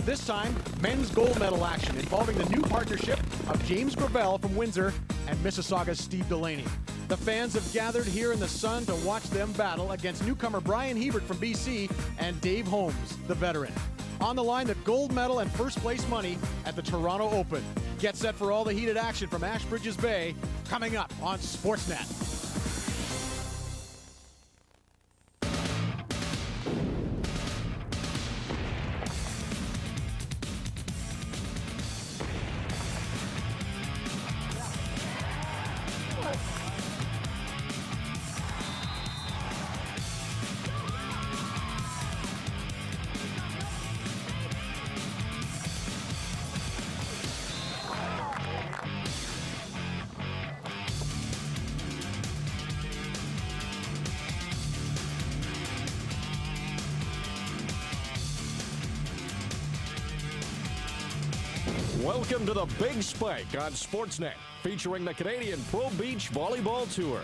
This time, men's gold medal action involving the new partnership of James Gravelle from Windsor and Mississauga's Steve Delaney. The fans have gathered here in the sun to watch them battle against newcomer Brian Hiebert from BC and Dave Holmes, the veteran. On the line, the gold medal and first place money at the Toronto Open. Get set for all the heated action from Ashbridges Bay coming up on Sportsnet. Welcome to the Big Spike on Sportsnet, featuring the Canadian Pro Beach Volleyball Tour.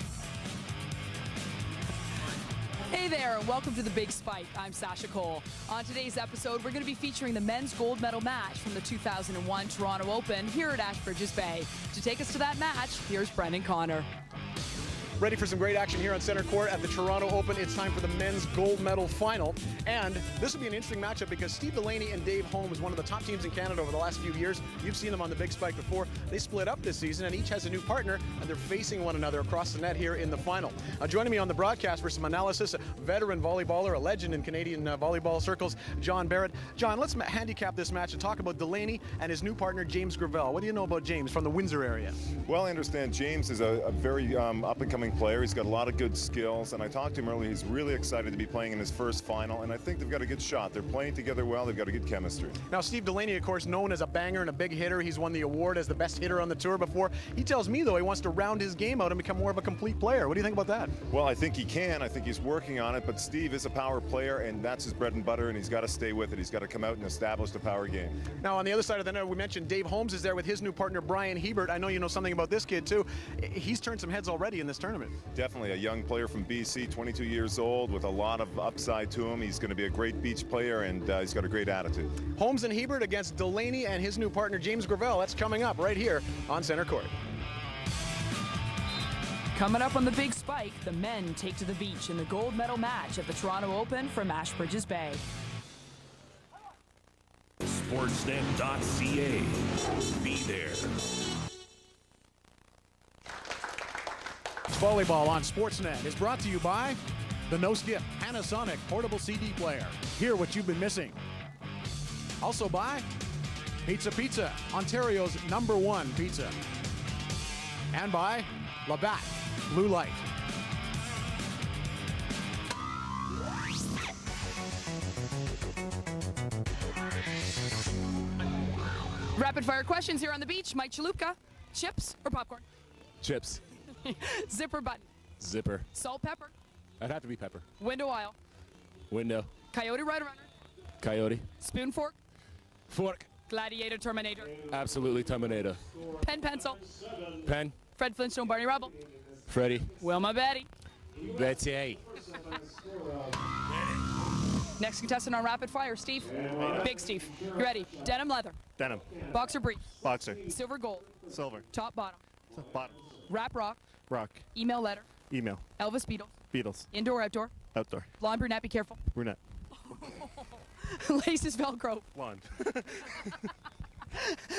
Hey there, and welcome to the Big Spike. I'm Sasha Cole. On today's episode, we're going to be featuring the men's gold medal match from the 2001 Toronto Open here at Ashbridges Bay. To take us to that match, here's Brendan Connor. Ready for some great action here on center court at the Toronto Open. It's time for the men's gold medal final. And this will be an interesting matchup because Steve Delaney and Dave Holmes, one of the top teams in Canada over the last few years. You've seen them on the Big Spike before. They split up this season and each has a new partner, and they're facing one another across the net here in the final. Joining me on the broadcast for some analysis, a veteran volleyballer, a legend in Canadian volleyball circles, John Barrett. John, let's handicap this match and talk about Delaney and his new partner, James Gravelle. What do you know about James from the Windsor area? Well, I understand James is a very up-and-coming player. He's got a lot of good skills, and I talked to him earlier. He's really excited to be playing in his first final, and I think they've got a good shot. They're playing together well. They've got a good chemistry. Now, Steve Delaney, of course, known as a banger and a big hitter. He's won the award as the best hitter on the tour before. He tells me, though, he wants to round his game out and become more of a complete player. What do you think about that? Well, I think he can. I think he's working on it, but Steve is a power player, and that's his bread and butter, and he's got to stay with it. He's got to come out and establish the power game. Now, on the other side of the net, we mentioned Dave Holmes is there with his new partner, Brian Hiebert. I know you know something about this kid, too. He's turned some heads already in this tournament. Definitely a young player from BC, 22 years old, with a lot of upside to him. He's going to be a great beach player, and he's got a great attitude. Holmes and Hiebert against Delaney and his new partner, James Gravelle. That's coming up right here on center court. Coming up on the Big Spike, the men take to the beach in the gold medal match at the Toronto Open from Ashbridges Bay. Sportsnet.ca. Be there. Volleyball on Sportsnet is brought to you by the No Skip Panasonic Portable CD Player. Hear what you've been missing. Also by Pizza, Ontario's #1 pizza. And by Labatt Blue Light. Rapid fire questions here on the beach. Mike Chalupka, chips or popcorn? Chips. Zipper button. Zipper. Salt, pepper. I'd have to be pepper. Window aisle. Window. Coyote Rider Runner. Coyote. Spoon fork. Fork. Gladiator Terminator. Absolutely Terminator. Pen pencil. Pen. Fred Flintstone Barney Rubble. Freddy. Wilma Betty. Betty. Next contestant on rapid fire, Steve. Big Steve. You ready? Denim leather. Denim. Boxer brief. Boxer. Silver gold. Silver. Top bottom. Bottom. Rap rock. Rock. Email letter. Email. Elvis Beatles. Beatles. Indoor outdoor. Outdoor. Blonde brunette, be careful. Brunette. Laces Velcro. Blonde.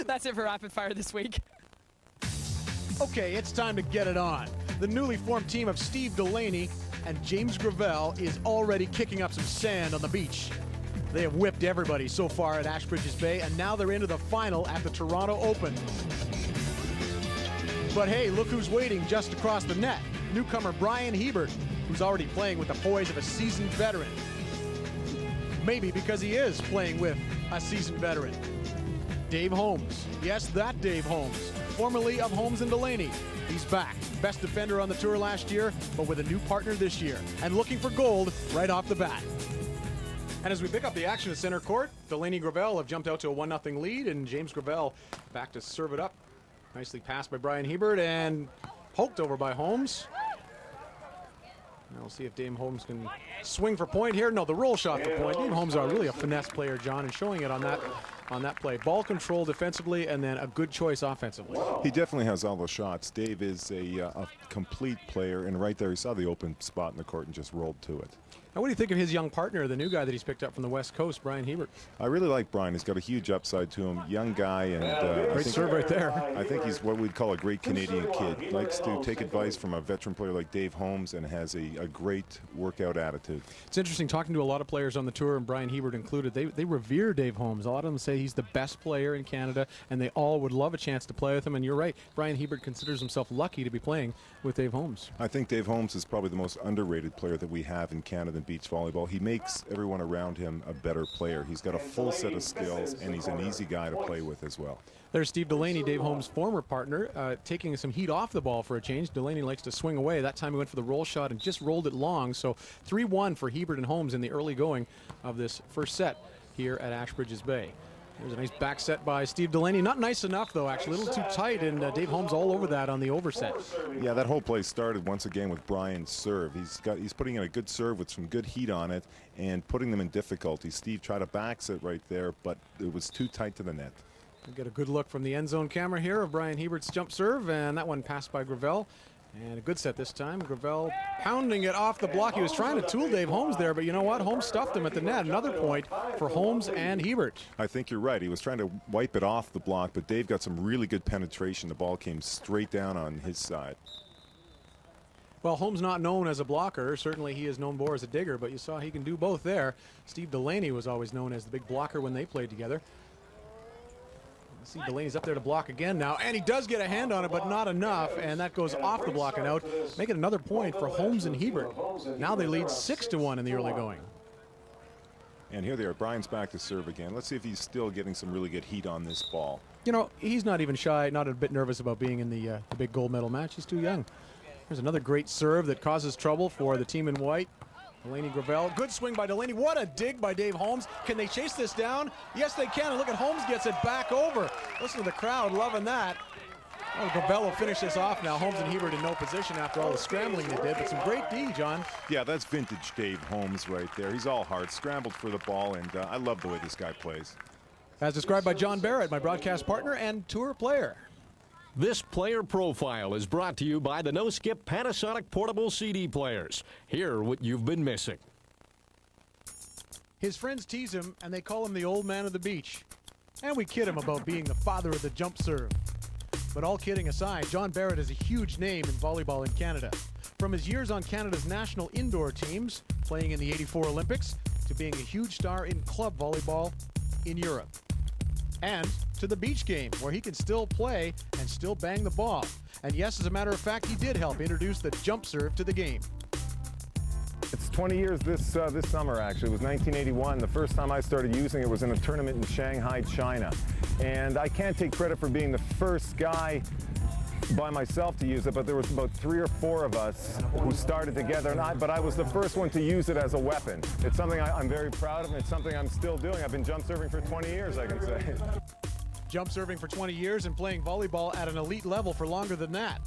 That's it for rapid fire this week. Okay, it's time to get it on. The newly formed team of Steve Delaney and James Gravelle is already kicking up some sand on the beach. They have whipped everybody so far at Ashbridges Bay, and now they're into the final at the Toronto Open. But hey, look who's waiting just across the net. Newcomer Brian Hiebert, who's already playing with the poise of a seasoned veteran. Maybe because he is playing with a seasoned veteran. Dave Holmes. Yes, that Dave Holmes, formerly of Holmes and Delaney. He's back. Best defender on the tour last year, but with a new partner this year, and looking for gold right off the bat. And as we pick up the action at center court, Delaney and Gravelle have jumped out to a 1-0 lead, and James Gravelle back to serve it up. Nicely passed by Brian Hiebert and poked over by Holmes. Now we'll see if Dave Holmes can swing for point here. No, the roll shot for point. Dave Holmes is really a finesse player, John, and showing it on that play. Ball control defensively, and then a good choice offensively. He definitely has all the shots. Dave is a complete player, and right there he saw the open spot in the court and just rolled to it. Now, what do you think of his young partner, the new guy that he's picked up from the West Coast, Brian Hiebert? I really like Brian. He's got a huge upside to him. Young guy, and Great serve right there. I think he's what we'd call a great Canadian kid. Likes to take advice from a veteran player like Dave Holmes, and has a great workout attitude. It's interesting talking to a lot of players on the tour, and Brian Hiebert included. They revere Dave Holmes. A lot of them say he's the best player in Canada, and they all would love a chance to play with him. And you're right, Brian Hiebert considers himself lucky to be playing with Dave Holmes. I think Dave Holmes is probably the most underrated player that we have in Canada in beach volleyball. He makes everyone around him a better player. He's got a full set of skills, and he's an easy guy to play with as well. There's Steve Delaney, Dave Holmes' former partner, taking some heat off the ball for a change. Delaney likes to swing away. That time he went for the roll shot and just rolled it long. So 3-1 for Hiebert and Holmes in the early going of this first set here at Ashbridges Bay. There's a nice back set by Steve Delaney. Not nice enough, though, actually. A little too tight, and Dave Holmes all over that on the overset. Yeah, that whole play started once again with Brian's serve. He's putting in a good serve with some good heat on it and putting them in difficulty. Steve tried a back set right there, but it was too tight to the net. We get a good look from the end zone camera here of Brian Hiebert's jump serve, and that one passed by Gravelle. And a good set this time. Gravelle pounding it off the block. He was trying to tool Dave Holmes there, but you know what? Holmes stuffed him at the net. Another point for Holmes and Hiebert. I think you're right. He was trying to wipe it off the block, but Dave got some really good penetration. The ball came straight down on his side. Well, Holmes not known as a blocker. Certainly he is known more as a digger, but you saw he can do both there. Steve Delaney was always known as the big blocker when they played together. See, Delaney's up there to block again now, and he does get a hand on it, but not enough, and that goes off the block and out. Make it another point for Holmes and Hiebert. Now they lead 6-1 in the early going. And here they are. Brian's back to serve again. Let's see if he's still getting some really good heat on this ball. You know, he's not even shy, not a bit nervous about being in the big gold medal match. He's too young. There's another great serve that causes trouble for the team in white. Delaney Gravelle. Good swing by Delaney. What a dig by Dave Holmes. Can they chase this down? Yes, they can. And look at Holmes gets it back over. Listen to the crowd loving that. Oh, Gravelle will finish this off now. Holmes and Hiebert in no position after all the scrambling they did, but some great D, John. Yeah, that's vintage Dave Holmes right there. He's all hard, scrambled for the ball, and I love the way this guy plays. As described by John Barrett, my broadcast partner and tour player. This player profile is brought to you by the no-skip Panasonic portable CD players. Hear what you've been missing. His friends tease him, and they call him the old man of the beach. And we kid him about being the father of the jump serve. But all kidding aside, John Barrett is a huge name in volleyball in Canada. From his years on Canada's national indoor teams, playing in the '84 Olympics, to being a huge star in club volleyball in Europe. And to the beach game, where he can still play and still bang the ball. And yes, as a matter of fact, he did help introduce the jump serve to the game. It's 20 years this summer, actually. It was 1981. The first time I started using it was in a tournament in Shanghai, China. And I can't take credit for being the first guy by myself to use it, but there was about 3 or 4 of us who started together, but I was the first one to use it as a weapon. It's something I'm very proud of, and it's something I'm still doing. I've been jump serving for 20 years, I can say. Jump serving for 20 years and playing volleyball at an elite level for longer than that.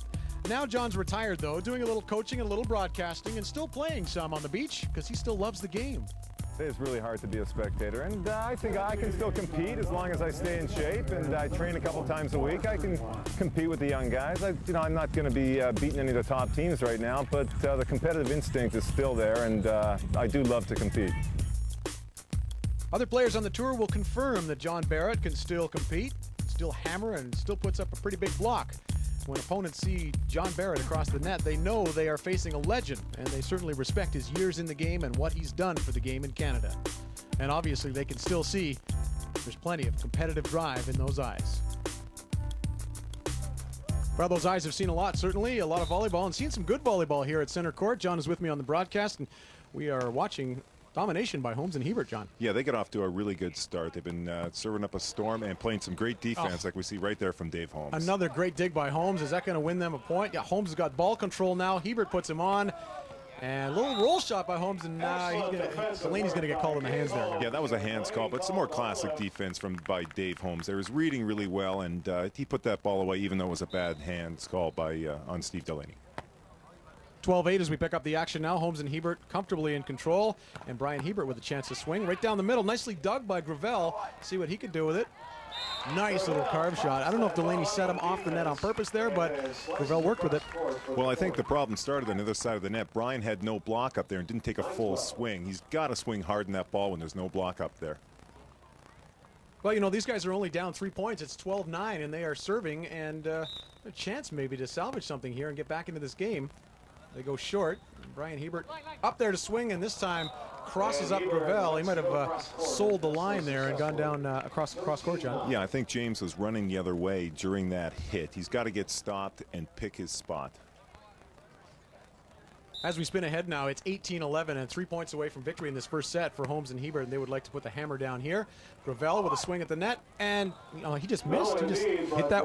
Now John's retired, though, doing a little coaching and a little broadcasting and still playing some on the beach because he still loves the game. It's really hard to be a spectator, and I think I can still compete as long as I stay in shape and I train a couple times a week. I can compete with the young guys. I'm not going to be beating any of the top teams right now, but the competitive instinct is still there, and I do love to compete. Other players on the tour will confirm that John Barrett can still compete, still hammer, and still puts up a pretty big block. When opponents see John Barrett across the net, they know they are facing a legend, and they certainly respect his years in the game and what he's done for the game in Canada. And obviously, they can still see there's plenty of competitive drive in those eyes. Well, those eyes have seen a lot, certainly, a lot of volleyball, and seen some good volleyball here at center court. John is with me on the broadcast, and we are watching domination by Holmes and Hiebert, John. Yeah, they got off to a really good start. They've been serving up a storm and playing some great defense like we see right there from Dave Holmes. Another great dig by Holmes. Is that going to win them a point? Yeah, Holmes has got ball control now. Hiebert puts him on. And a little roll shot by Holmes, and Delaney's going to get called in the hands there. Yeah, that was a hands call, but some more classic defense by Dave Holmes. There was reading really well, and he put that ball away, even though it was a bad hands call on Steve Delaney. 12-8 as we pick up the action now. Holmes and Hiebert comfortably in control. And Brian Hiebert with a chance to swing right down the middle. Nicely dug by Gravelle. See what he can do with it. Nice little carve shot. I don't know if Delaney set him off the net on purpose there, but Gravelle worked with it. Well, I think the problem started on the other side of the net. Brian had no block up there and didn't take a full swing. He's got to swing hard in that ball when there's no block up there. Well, you know, these guys are only down 3 points. It's 12-9, and they are serving, and a chance maybe to salvage something here and get back into this game. They go short. Brian Hiebert up there to swing, and this time crosses up Gravelle. He might have sold the line there and gone down across court, John. Yeah, I think James was running the other way during that hit. He's got to get stopped and pick his spot. As we spin ahead now, it's 18-11 and 3 points away from victory in this first set for Holmes and Hiebert, and they would like to put the hammer down here. Gravelle with a swing at the net, and he just missed. He just hit that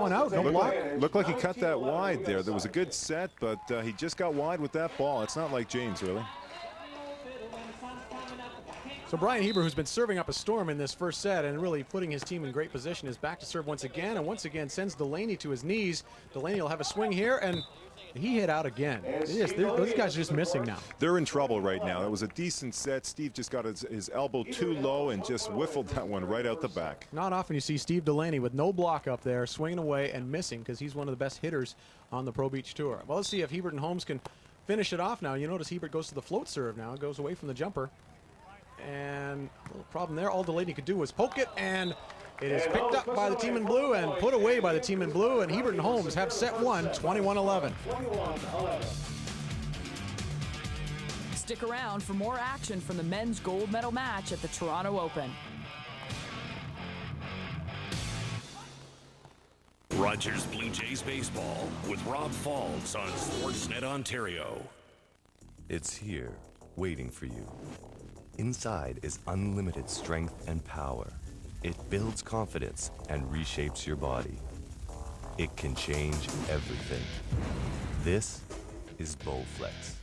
one out. No block. Looked like he cut that wide there. There was a good set, but he just got wide with that ball. It's not like James, really. So Brian Hiebert, who's been serving up a storm in this first set and really putting his team in great position, is back to serve once again, and once again sends Delaney to his knees. Delaney will have a swing here, and he hit out again. Those guys are just missing now. They're in trouble right now. That was a decent set. Steve just got his elbow too low and just whiffled that one right out the back. Not often you see Steve Delaney with no block up there, swinging away and missing, because he's one of the best hitters on the Pro Beach Tour. Well, let's see if Hiebert and Holmes can finish it off now. You notice Hiebert goes to the float serve now, goes away from the jumper. And a little problem there. All Delaney could do was poke it, and it is picked up by the team in blue and put away by the team in blue, and Hiebert and Holmes have set one, 21-11. Stick around for more action from the men's gold medal match at the Toronto Open. Rogers Blue Jays Baseball with Rob Faulds on Sportsnet Ontario. It's here, waiting for you. Inside is unlimited strength and power. It builds confidence and reshapes your body. It can change everything. This is Bowflex,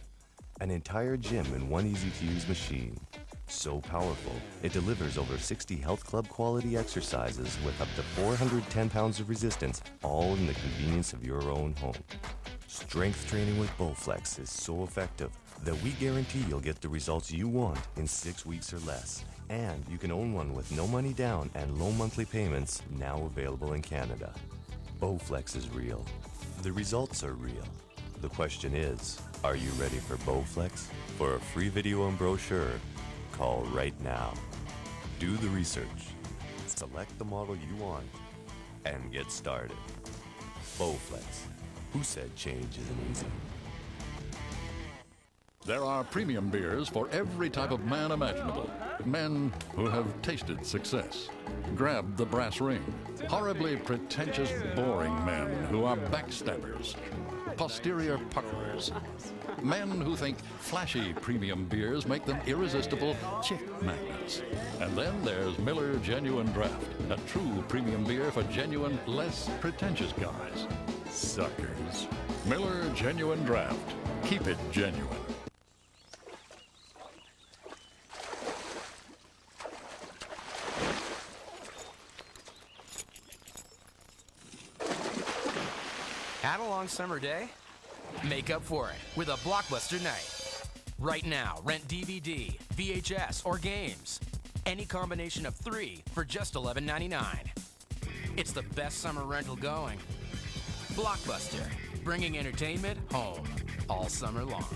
an entire gym in one easy-to-use machine. So powerful, it delivers over 60 health club quality exercises with up to 410 pounds of resistance, all in the convenience of your own home. Strength training with Bowflex is so effective that we guarantee you'll get the results you want in 6 weeks or less. And you can own one with no money down and low monthly payments, now available in Canada. Bowflex is real. The results are real. The question is, are you ready for Bowflex? For a free video and brochure, call right now. Do the research. Select the model you want and get started. Bowflex. Who said change isn't easy? There are premium beers for every type of man imaginable. Men who have tasted success. Grab the brass ring. Horribly pretentious, boring men who are backstabbers. Posterior puckerers. Men who think flashy premium beers make them irresistible chick magnets. And then there's Miller Genuine Draft, a true premium beer for genuine, less pretentious guys. Suckers. Miller Genuine Draft. Keep it genuine. Had a long summer day? Make up for it with a blockbuster night. Right now, rent DVD, VHS, or games. Any combination of 3 for just $11.99. It's the best summer rental going. Blockbuster, bringing entertainment home all summer long.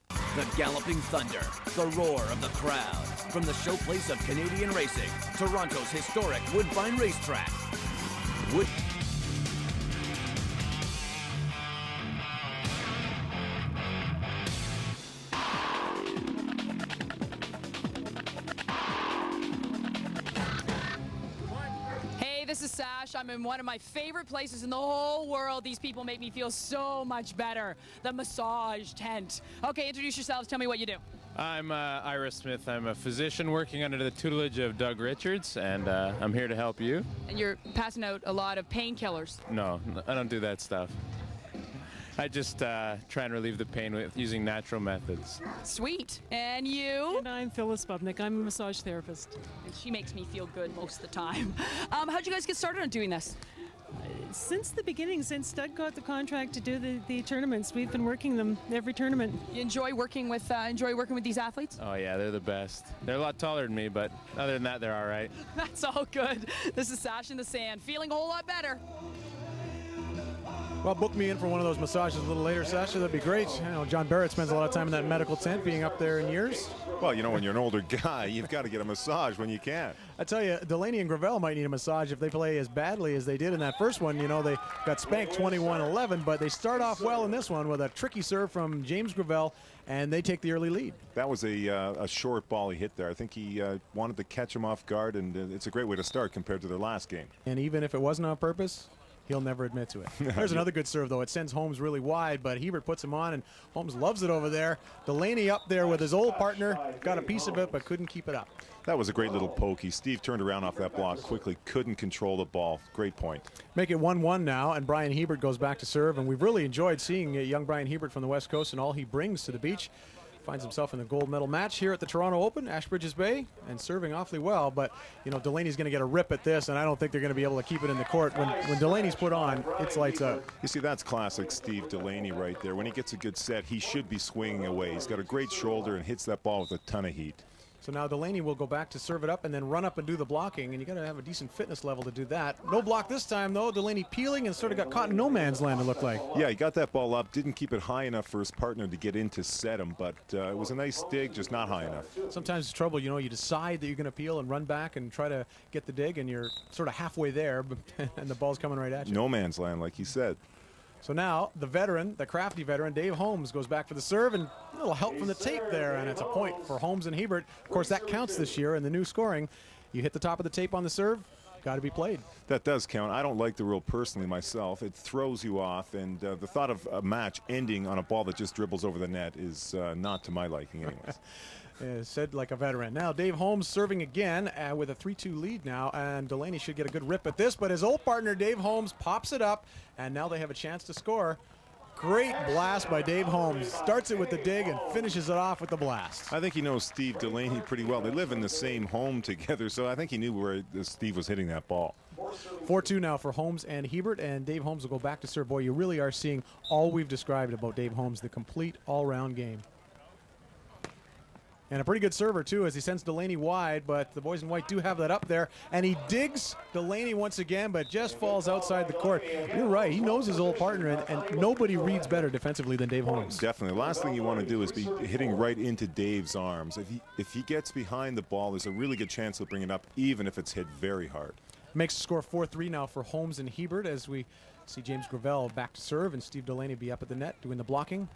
The Galloping Thunder, the roar of the crowd. From the showplace of Canadian racing, Toronto's historic Woodbine Racetrack. This is Sash. I'm in one of my favorite places in the whole world. These people make me feel so much better. The massage tent. Okay, introduce yourselves. Tell me what you do. I'm Ira Smith. I'm a physician working under the tutelage of Doug Richards, and I'm here to help you. And you're passing out a lot of painkillers. No, I don't do that stuff. I just try and relieve the pain with using natural methods. Sweet. And you? And I'm Phyllis Bubnick. I'm a massage therapist. And she makes me feel good most of the time. How'd you guys get started on doing this? Since the beginning, since Doug got the contract to do the tournaments, we've been working them every tournament. You enjoy working with these athletes? Oh yeah, they're the best. They're a lot taller than me, but other than that, they're all right. That's all good. This is Sash in the Sand, feeling a whole lot better. Well, book me in for one of those massages a little later, Sasha. That'd be great. You know, John Barrett spends a lot of time in that medical tent, being up there in years. Well, you know, when you're an older guy, you've got to get a massage when you can. I tell you, Delaney and Gravelle might need a massage if they play as badly as they did in that first one. You know, they got spanked 21-11, but they start off well in this one with a tricky serve from James Gravelle, and they take the early lead. That was a short ball he hit there. I think he wanted to catch him off guard, and it's a great way to start compared to their last game. And even if it wasn't on purpose, he'll never admit to it. There's another good serve, though. It sends Holmes really wide, but Hiebert puts him on, and Holmes loves it over there. Delaney up there with his old partner, got a piece of it, but couldn't keep it up. That was a great little pokey. Steve turned around off that block quickly, couldn't control the ball. Great point. Make it 1-1 now, and Brian Hiebert goes back to serve, and we've really enjoyed seeing young Brian Hiebert from the West Coast and all he brings to the beach. Finds himself in the gold medal match here at the Toronto Open, Ashbridges Bay, and serving awfully well. But, you know, Delaney's going to get a rip at this, and I don't think they're going to be able to keep it in the court. When Delaney's put on, it's lights out. You see, that's classic Steve Delaney right there. When he gets a good set, he should be swinging away. He's got a great shoulder and hits that ball with a ton of heat. So now Delaney will go back to serve it up and then run up and do the blocking, and you got to have a decent fitness level to do that. No block this time, though. Delaney peeling and sort of got caught in no man's land, it looked like. Yeah, he got that ball up, didn't keep it high enough for his partner to get in to set him, but it was a nice dig, just not high enough. Sometimes it's trouble, you know, you decide that you're going to peel and run back and try to get the dig, and you're sort of halfway there, and the ball's coming right at you. No man's land, like he said. So now the veteran, the crafty veteran, Dave Holmes, goes back for the serve, and a little help from the tape there, and it's a point for Holmes and Hiebert. Of course, that counts this year in the new scoring. You hit the top of the tape on the serve, got to be played. That does count. I don't like the rule personally myself. It throws you off, and the thought of a match ending on a ball that just dribbles over the net is not to my liking anyways. Said like a veteran. Now Dave Holmes serving again with a 3-2 lead now, and Delaney should get a good rip at this, but his old partner Dave Holmes pops it up, and now they have a chance to score. Great blast by Dave Holmes. Starts it with the dig and finishes it off with the blast. I think he knows Steve Delaney pretty well. They live in the same home together, so I think he knew where Steve was hitting that ball. 4-2 now for Holmes and Hiebert, and Dave Holmes will go back to serve. Boy, you really are seeing all we've described about Dave Holmes, the complete all-round game. And a pretty good server, too, as he sends Delaney wide, but the boys in white do have that up there. And he digs Delaney once again, but just falls outside the court. You're right. He knows his old partner, and nobody reads better defensively than Dave Holmes. Definitely. The last thing you want to do is be hitting right into Dave's arms. If he gets behind the ball, there's a really good chance he'll bring it up, even if it's hit very hard. Makes the score 4-3 now for Holmes and Hiebert as we see James Gravelle back to serve and Steve Delaney be up at the net doing the blocking.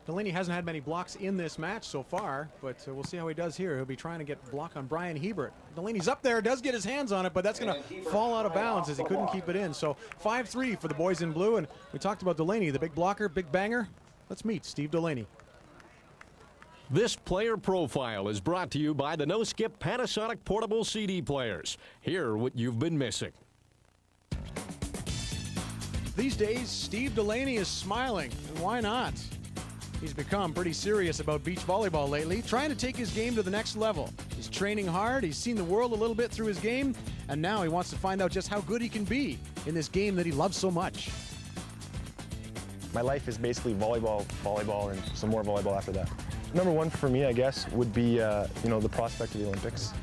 Delaney hasn't had many blocks in this match so far, but we'll see how he does here. He'll be trying to get block on Brian Hiebert. Delaney's up there, does get his hands on it, but that's going to fall out of bounds as he couldn't keep it in. So 5-3 for the boys in blue, and we talked about Delaney, the big blocker, big banger. Let's meet Steve Delaney. This player profile is brought to you by the No Skip Panasonic Portable CD Players. Hear what you've been missing. These days, Steve Delaney is smiling, and why not? He's become pretty serious about beach volleyball lately, trying to take his game to the next level. He's training hard, he's seen the world a little bit through his game, and now he wants to find out just how good he can be in this game that he loves so much. My life is basically volleyball, and some more volleyball after that. Number one for me, I guess, would be the prospect of the Olympics.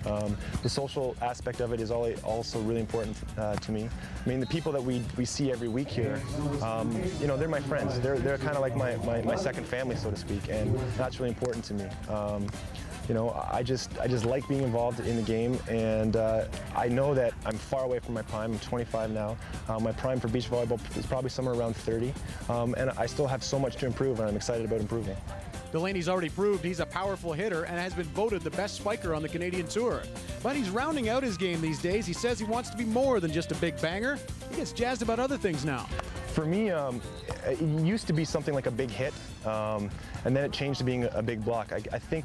The social aspect of it is also really important to me. I mean, the people that we see every week here, they're my friends. They're kind of like my second family, so to speak, and that's really important to me. I just like being involved in the game, and I know that I'm far away from my prime. I'm 25 now. My prime for beach volleyball is probably somewhere around 30, and I still have so much to improve, and I'm excited about improving. Delaney's already proved he's a powerful hitter and has been voted the best spiker on the Canadian Tour. But he's rounding out his game these days. He says he wants to be more than just a big banger. He gets jazzed about other things now. For me, it used to be something like a big hit, and then it changed to being a big block. I think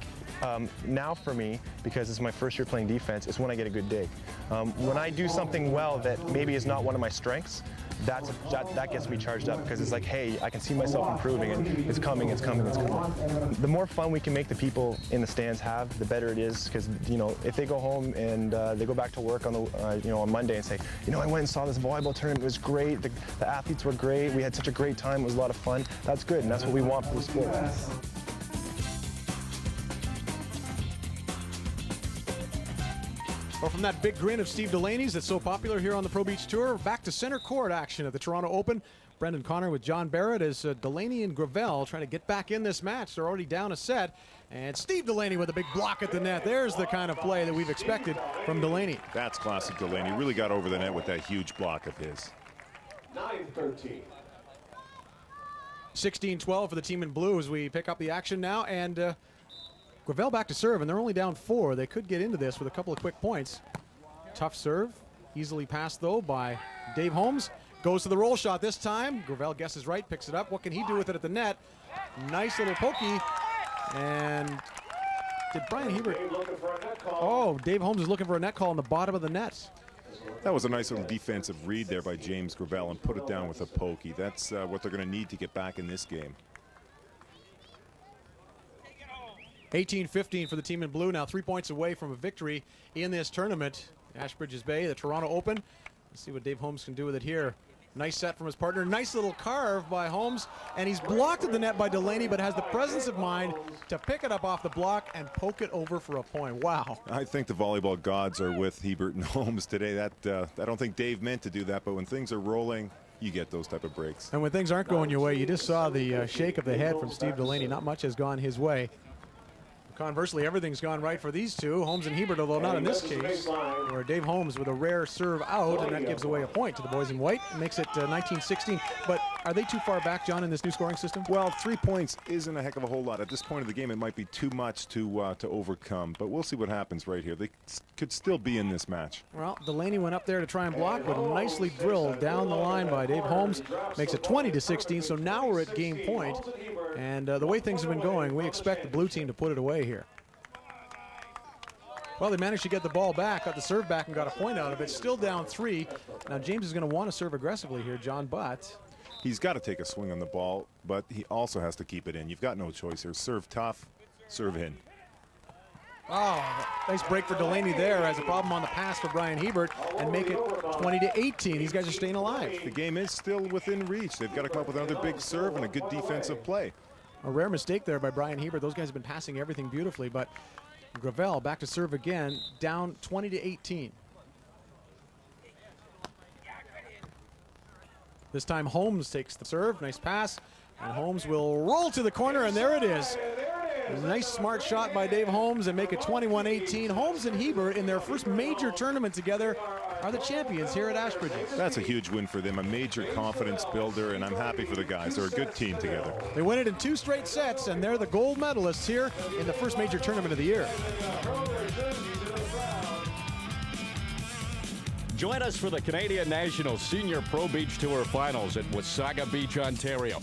now for me, because it's my first year playing defense, it's when I get a good dig. When I do something well that maybe is not one of my strengths, that gets me charged up, because it's like, hey, I can see myself improving, and it's coming, it's coming, it's coming. The more fun we can make the people in the stands have, the better it is, because, you know, if they go home and they go back to work on the on Monday and say, you know, I went and saw this volleyball tournament, it was great, the athletes were great, we had such a great time, it was a lot of fun. That's good, and that's what we want for the sport. Well, from that big grin of Steve Delaney's that's so popular here on the Pro Beach Tour, back to center court action at the Toronto Open. Brendan Connor with John Barrett as Delaney and Gravelle trying to get back in this match. They're already down a set. And Steve Delaney with a big block at the net. There's the kind of play that we've expected from Delaney. That's classic Delaney. Really got over the net with that huge block of his. 9-13. 16-12 for the team in blue as we pick up the action now. And Gravelle back to serve, and they're only down 4. They could get into this with a couple of quick points. Tough serve. Easily passed, though, by Dave Holmes. Goes to the roll shot this time. Gravelle guesses right, picks it up. What can he do with it at the net? Nice little pokey. And did Brian Hiebert... Oh, Dave Holmes is looking for a net call on the bottom of the net. That was a nice little defensive read there by James Gravelle, and put it down with a pokey. That's what they're going to need to get back in this game. 18-15 for the team in blue, now 3 points away from a victory in this tournament. Ashbridges Bay, the Toronto Open. Let's see what Dave Holmes can do with it here. Nice set from his partner. Nice little carve by Holmes. And he's blocked at the net by Delaney, but has the presence of mind to pick it up off the block and poke it over for a point. Wow. I think the volleyball gods are with Hiebert and Holmes today. I don't think Dave meant to do that, but when things are rolling, you get those type of breaks. And when things aren't going your way, you just saw the shake of the head from Steve Delaney. Not much has gone his way. Conversely, everything's gone right for these two, Holmes and Hiebert, although not in this case, where Dave Holmes with a rare serve out, and that gives away a point to the boys in white. Makes it 19-16. But are they too far back, John, in this new scoring system? Well, 3 points isn't a heck of a whole lot. At this point of the game, it might be too much to overcome. But we'll see what happens right here. They could still be in this match. Well, Delaney went up there to try and block, but nicely drilled down the line by Dave Holmes. Makes it 20-16, so now we're at game point. And the way things have been going, we expect the blue team to put it away here. Well, they managed to get the ball back, got the serve back, and got a point out of it. Still down 3. Now, James is going to want to serve aggressively here, John, but... He's got to take a swing on the ball, but he also has to keep it in. You've got no choice here. Serve tough, serve in. Oh, nice break for Delaney there. Has a problem on the pass for Brian Hiebert and make it 20-18. These guys are staying alive. The game is still within reach. They've got to come up with another big serve and a good defensive play. A rare mistake there by Brian Hiebert. Those guys have been passing everything beautifully, but Gravelle back to serve again, down 20-18. This time Holmes takes the serve. Nice pass. And Holmes will roll to the corner, and there it is. A nice smart shot by Dave Holmes and make it 21-18. Holmes and Hiebert in their first major tournament together are the champions here at Ashbridges. That's a huge win for them, a major confidence builder, and I'm happy for the guys. They're a good team together. They win it in 2 straight sets, and they're the gold medalists here in the first major tournament of the year. Join us for the Canadian National Senior Pro Beach Tour Finals at Wasaga Beach, Ontario.